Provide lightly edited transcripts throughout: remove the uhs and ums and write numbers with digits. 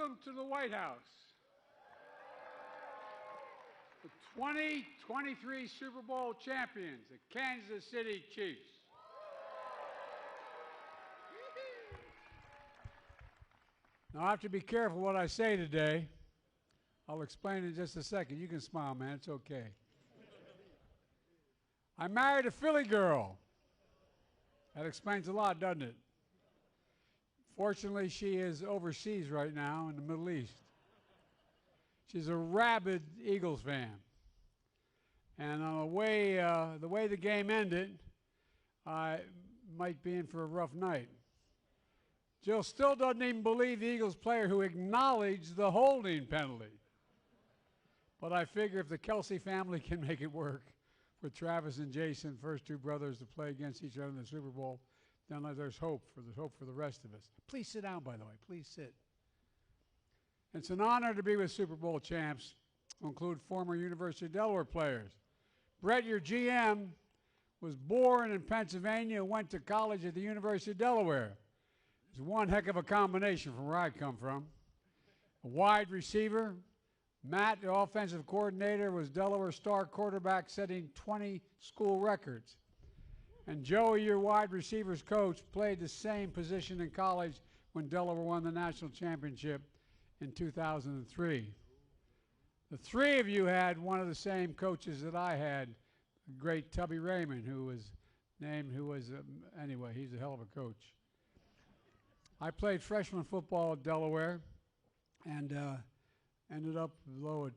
welcome to the White House, the 2023 Super Bowl champions, the Kansas City Chiefs. Now, I have to be careful what I say today. I'll explain in just a second. You can smile, man. It's okay. I married a Philly girl. That explains a lot, doesn't it? Fortunately, she is overseas right now in the Middle East. She's a rabid Eagles fan. And on the way the game ended, I might be in for a rough night. Jill still doesn't even believe the Eagles player who acknowledged the holding penalty. But I figure if the Kelsey family can make it work with Travis and Jason, first two brothers, to play against each other in the Super Bowl, then there's hope for the rest of us. Please sit down, by the way. Please sit. It's an honor to be with Super Bowl champs, who include former University of Delaware players. Brett, your GM, was born in Pennsylvania and went to college at the University of Delaware. It's one heck of a combination from where I come from. A wide receiver. Matt, the offensive coordinator, was Delaware star quarterback, setting 20 school records. And Joey, your wide receivers coach, played the same position in college when Delaware won the national championship in 2003. The three of you had one of the same coaches that I had, the great Tubby Raymond, anyway, he's a hell of a coach. I played freshman football at Delaware and ended up, though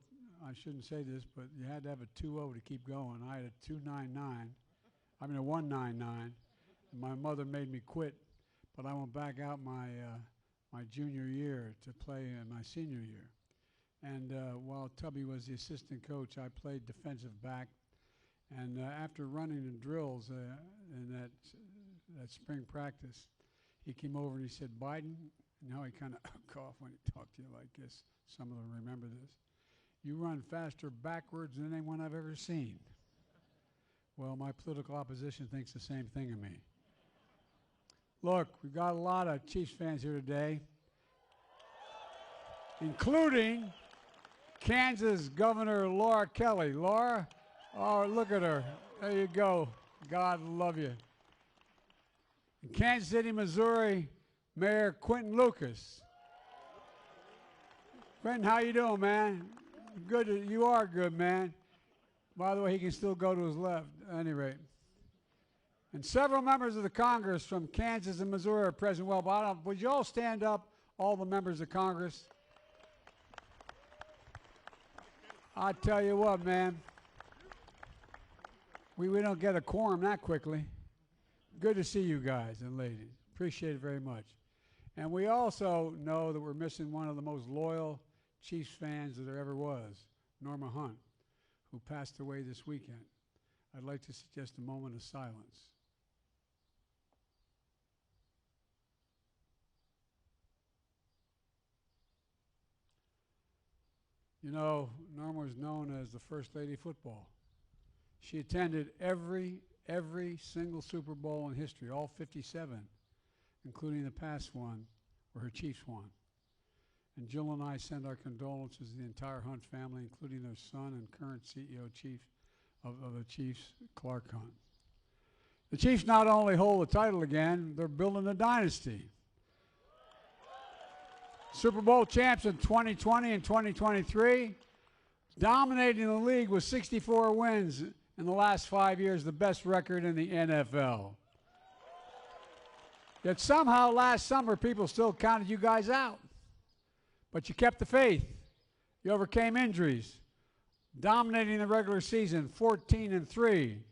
I shouldn't say this, but you had to have a 2.0 to keep going. I had a 1.99. And my mother made me quit, but I went back out my junior year to play in my senior year. And while Tubby was the assistant coach, I played defensive back. And after running the drills in that spring practice, he came over and he said, "Biden," now he kind of coughed when he talked to you like this. Some of them remember this. "You run faster backwards than anyone I've ever seen." Well, my political opposition thinks the same thing of me. Look, we've got a lot of Chiefs fans here today, including Kansas Governor Laura Kelly. Laura, oh, look at her. There you go. God love you. In Kansas City, Missouri, Mayor Quentin Lucas. Quentin, how you doing, man? Good. You are good, man. By the way, he can still go to his left, at any rate. And several members of the Congress from Kansas and Missouri are present. Well, would you all stand up, all the members of Congress? I tell you what, man, we don't get a quorum that quickly. Good to see you guys and ladies. Appreciate it very much. And we also know that we're missing one of the most loyal Chiefs fans that there ever was, Norma Hunt, who passed away this weekend. I'd like to suggest a moment of silence. You know, Norma was known as the First Lady of Football. She attended every single Super Bowl in history, all 57, including the past one where her Chiefs won. And Jill and I send our condolences to the entire Hunt family, including their son and current CEO of the Chiefs, Clark Hunt. The Chiefs not only hold the title again, they're building a dynasty. Super Bowl champs in 2020 and 2023, dominating the league with 64 wins in the last 5 years, the best record in the NFL. Yet somehow last summer people still counted you guys out. But you kept the faith. You overcame injuries, dominating the regular season, 14-3. In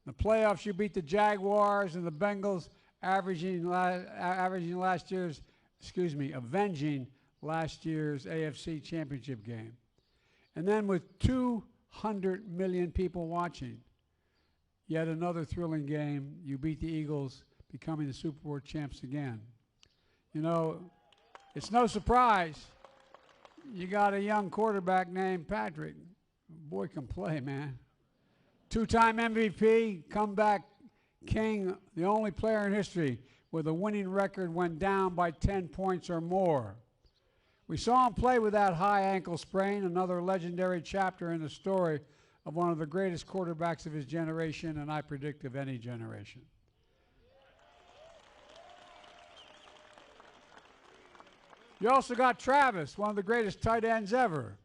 the playoffs, you beat the Jaguars and the Bengals, avenging last year's AFC Championship game. And then with 200 million people watching, yet another thrilling game, you beat the Eagles, becoming the Super Bowl champs again. You know, it's no surprise you got a young quarterback named Patrick. Boy can play, man. Two-time MVP, comeback king, the only player in history with a winning record when down by 10 points or more. We saw him play with that high ankle sprain, another legendary chapter in the story of one of the greatest quarterbacks of his generation, and I predict of any generation. You also got Travis, one of the greatest tight ends ever.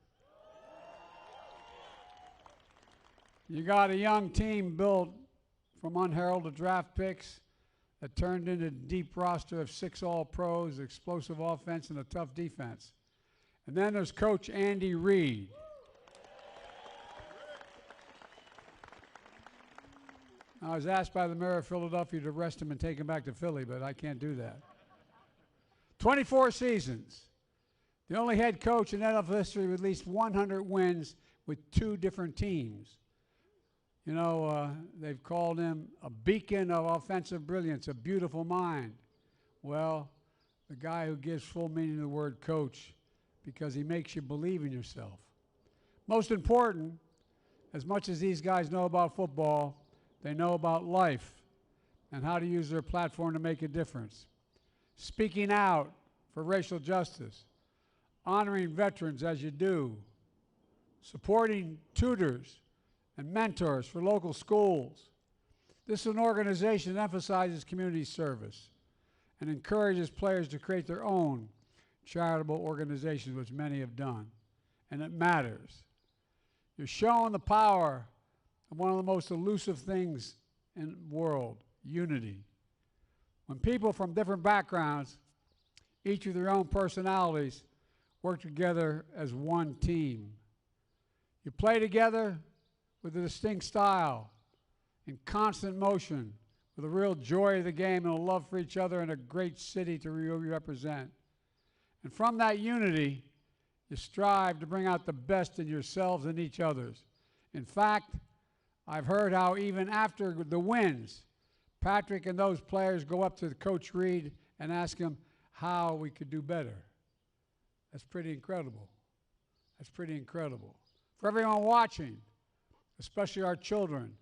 You got a young team built from unheralded draft picks that turned into a deep roster of 6 All-Pros, explosive offense, and a tough defense. And then there's Coach Andy Reid. I was asked by the mayor of Philadelphia to arrest him and take him back to Philly, but I can't do that. 24 seasons. The only head coach in NFL history with at least 100 wins with 2 different teams. You know, they've called him a beacon of offensive brilliance, a beautiful mind. Well, the guy who gives full meaning to the word coach because he makes you believe in yourself. Most important, as much as these guys know about football, they know about life and how to use their platform to make a difference. Speaking out for racial justice, honoring veterans as you do, supporting tutors and mentors for local schools. This is an organization that emphasizes community service and encourages players to create their own charitable organizations, which many have done, and it matters. You're showing the power of one of the most elusive things in the world, unity. When people from different backgrounds, each with their own personalities, work together as one team. You play together with a distinct style, in constant motion, with a real joy of the game and a love for each other and a great city to represent. And from that unity, you strive to bring out the best in yourselves and each other's. In fact, I've heard how even after the wins, Patrick and those players go up to Coach Reid and ask him how we could do better. That's pretty incredible. That's pretty incredible. For everyone watching, especially our children,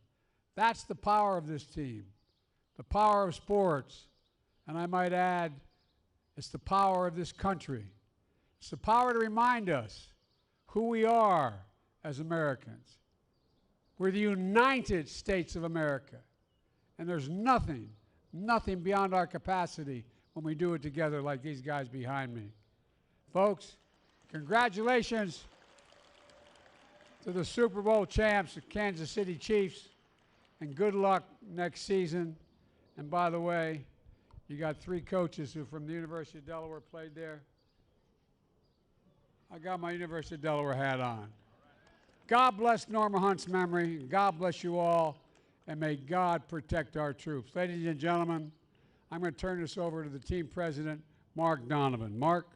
that's the power of this team, the power of sports, and I might add, it's the power of this country. It's the power to remind us who we are as Americans. We're the United States of America, and there's nothing beyond our capacity when we do it together like these guys behind me. Folks, congratulations to the Super Bowl champs, the Kansas City Chiefs, and good luck next season. And by the way, you got 3 coaches who from the University of Delaware played there. I got my University of Delaware hat on. God bless Norma Hunt's memory. God bless you all, and may God protect our troops. Ladies and gentlemen, I'm going to turn this over to the team president, Mark Donovan. Mark.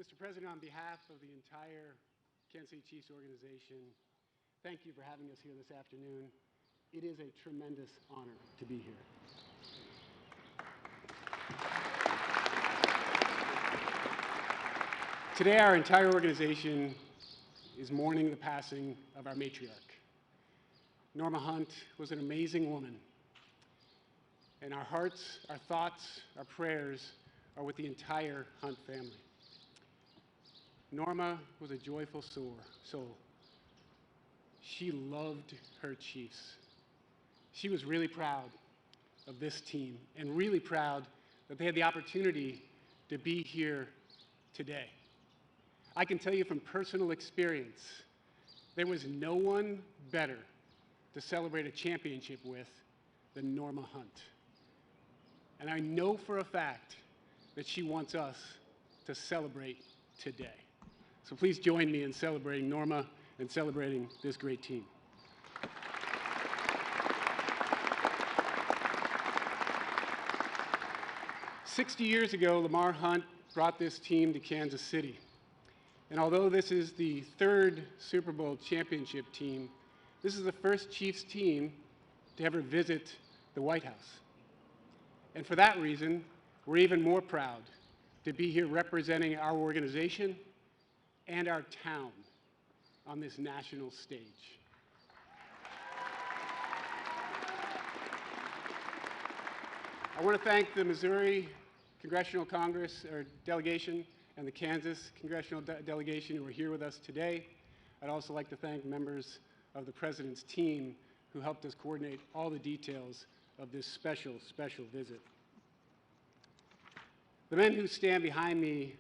Mr. President, on behalf of the entire Kansas City Chiefs organization, thank you for having us here this afternoon. It is a tremendous honor to be here. Today, our entire organization is mourning the passing of our matriarch. Norma Hunt was an amazing woman, and our hearts, our thoughts, our prayers are with the entire Hunt family. Norma was a joyful soul. She loved her Chiefs. She was really proud of this team and really proud that they had the opportunity to be here today. I can tell you from personal experience, there was no one better to celebrate a championship with than Norma Hunt. And I know for a fact that she wants us to celebrate today. So please join me in celebrating Norma and celebrating this great team. "60 years ago, Lamar Hunt brought this team to Kansas City. And although this is the 3rd Super Bowl championship team, this is the first Chiefs team to ever visit the White House. And for that reason, we're even more proud to be here representing our organization and our town on this national stage. I want to thank the Missouri Congressional Congress or delegation and the Kansas Congressional delegation who are here with us today. I'd also like to thank members of the President's team who helped us coordinate all the details of this special, special visit. The men who stand behind me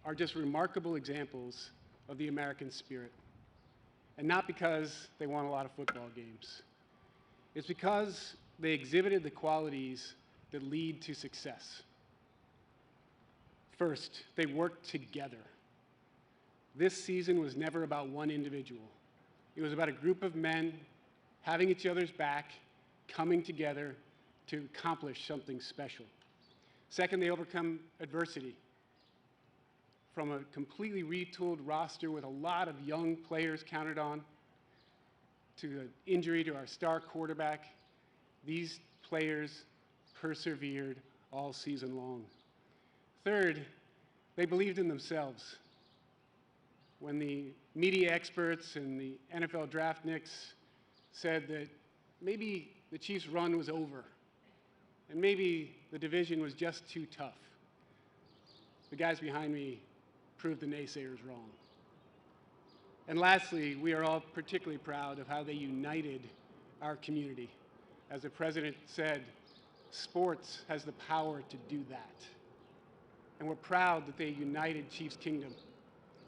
are just remarkable examples of the American spirit. And not because they won a lot of football games. It's because they exhibited the qualities that lead to success. First, they worked together. This season was never about one individual. It was about a group of men having each other's back, coming together to accomplish something special. Second, they overcome adversity. From a completely retooled roster with a lot of young players counted on, to an injury to our star quarterback, these players persevered all season long. Third, they believed in themselves. When the media experts and the NFL draftniks said that maybe the Chiefs' run was over and maybe the division was just too tough, the guys behind me proved the naysayers wrong. And lastly, we are all particularly proud of how they united our community. As the President said, sports has the power to do that. And we're proud that they united Chiefs Kingdom,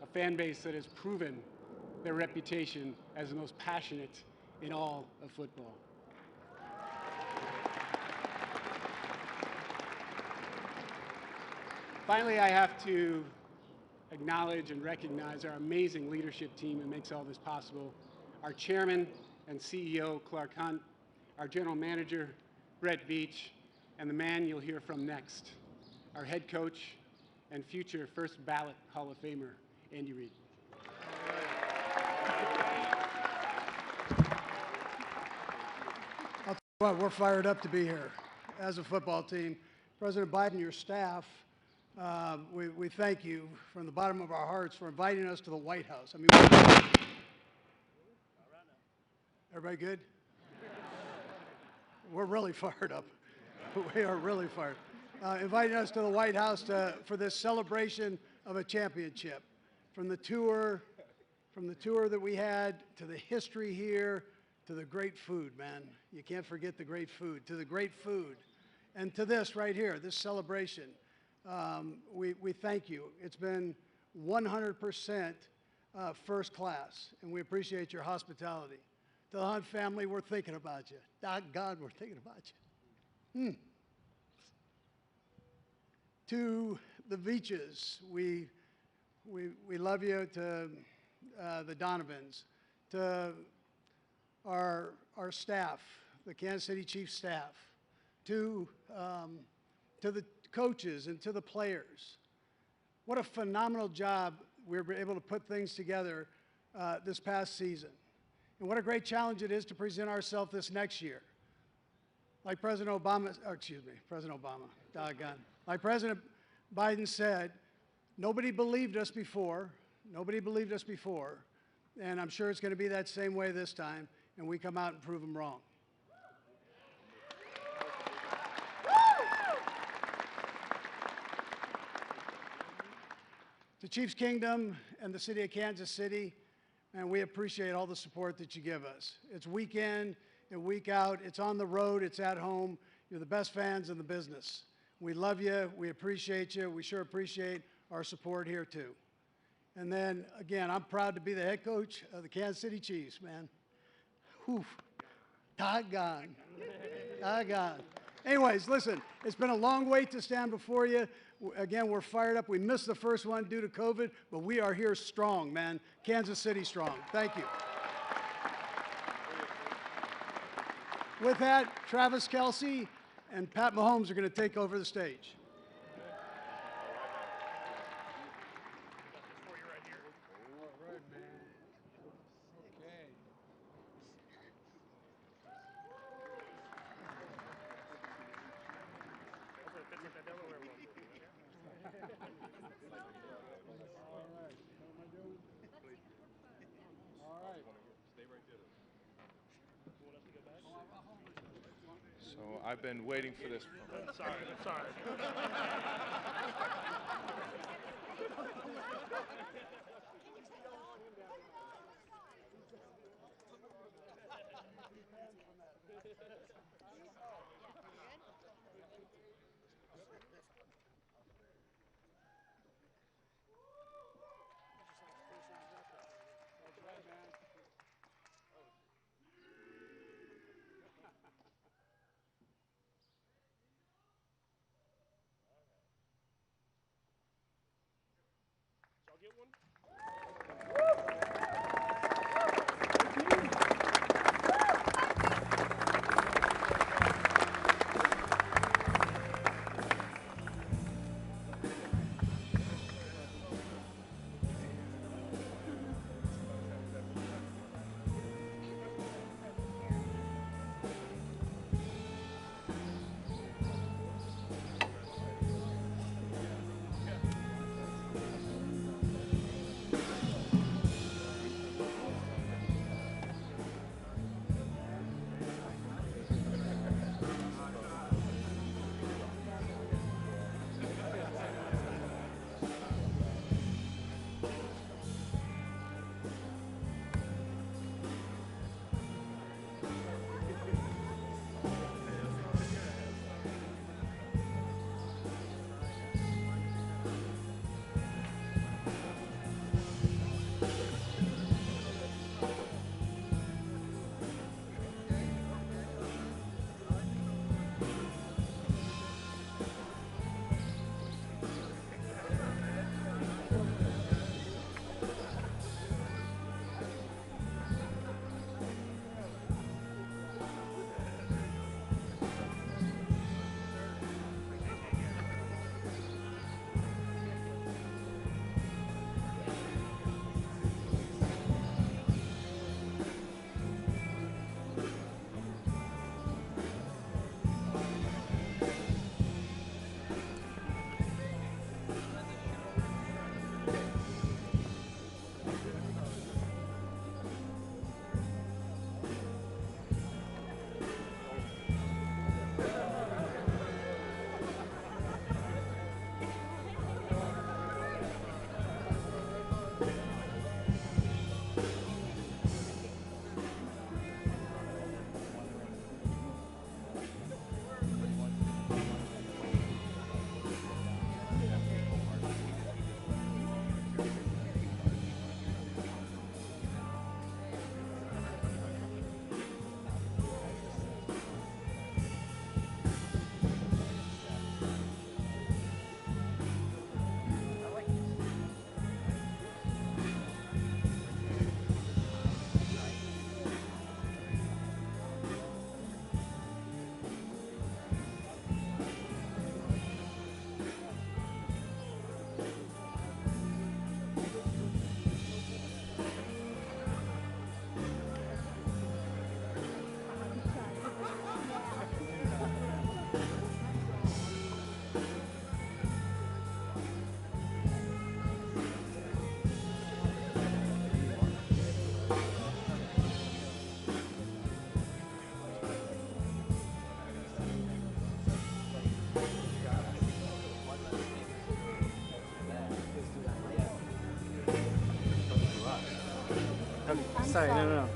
a fan base that has proven their reputation as the most passionate in all of football. Finally, I have to acknowledge and recognize our amazing leadership team that makes all this possible. Our chairman and CEO, Clark Hunt, our general manager, Brett Veach, and the man you'll hear from next, our head coach and future first ballot Hall of Famer, Andy Reid. I'll tell you what, we're fired up to be here as a football team. President Biden, your staff, we thank you from the bottom of our hearts for inviting us to the White House. I mean, everybody good? We're really fired up. We are really fired. Inviting us to the White House for this celebration of a championship. From the tour that we had, to the history here, to the great food, man. You can't forget the great food. To the great food. And to this right here, this celebration. We thank you. It's been 100% first class, and we appreciate your hospitality. To the Hunt family, we're thinking about you. God, we're thinking about you. To the Veaches, we love you. To the Donovans, to our staff, the Kansas City Chiefs staff, to the coaches and to the players. What a phenomenal job we were able to put things together this past season. And what a great challenge it is to present ourselves this next year. Like President Obama, doggone. Like President Biden said, nobody believed us before. Nobody believed us before. And I'm sure it's going to be that same way this time. And we come out and prove them wrong. The Chiefs Kingdom and the city of Kansas City, and we appreciate all the support that you give us. It's week in and week out. It's on the road. It's at home. You're the best fans in the business. We love you. We appreciate you. We sure appreciate our support here, too. And then, again, I'm proud to be the head coach of the Kansas City Chiefs, man. Whew. Doggone. Doggone. Anyways, listen, it's been a long wait to stand before you. Again, we're fired up. We missed the first one due to COVID, but we are here strong, man. Kansas City strong. Thank you. With that, Travis Kelce and Pat Mahomes are going to take over the stage. So I've been waiting for this. Sorry. Y'all get one? Sorry, no.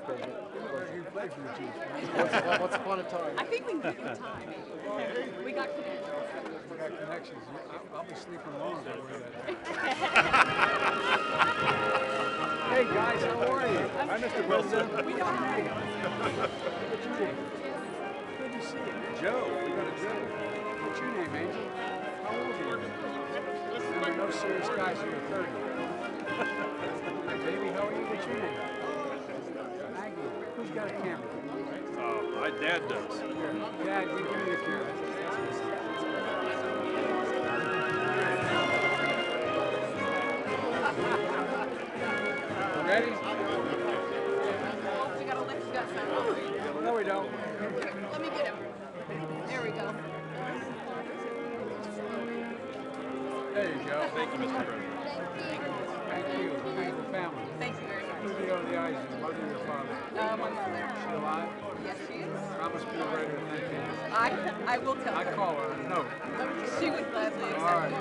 You played for the Chiefs. Once upon a time. I think we can get the time. We got connections. We got connections. I'll be sleeping long if I wear that. Hey guys, how are you? Hi, Mr. Wilson. We don't have What's your name? Good to see you. Joe. We got a Joe. What's your name, Angel? How old are you? Remember, no serious guys who are 30. Hi, baby. How are you? What's your name? Maggie. Who's got a camera? My dad does. Dad, give me the camera. Ready? We gotta let you guys know. No, we don't. Let me get him. There we go. There you go. Thank you, Mr. President. Thank you. Thank the family. Thank you very Who's much. the over the eyes? Your mother or your father? My mother. She alive? Yes, she is. Promise me to write her a thank you. I will tell I her. call her a note. She would gladly accept All right. it.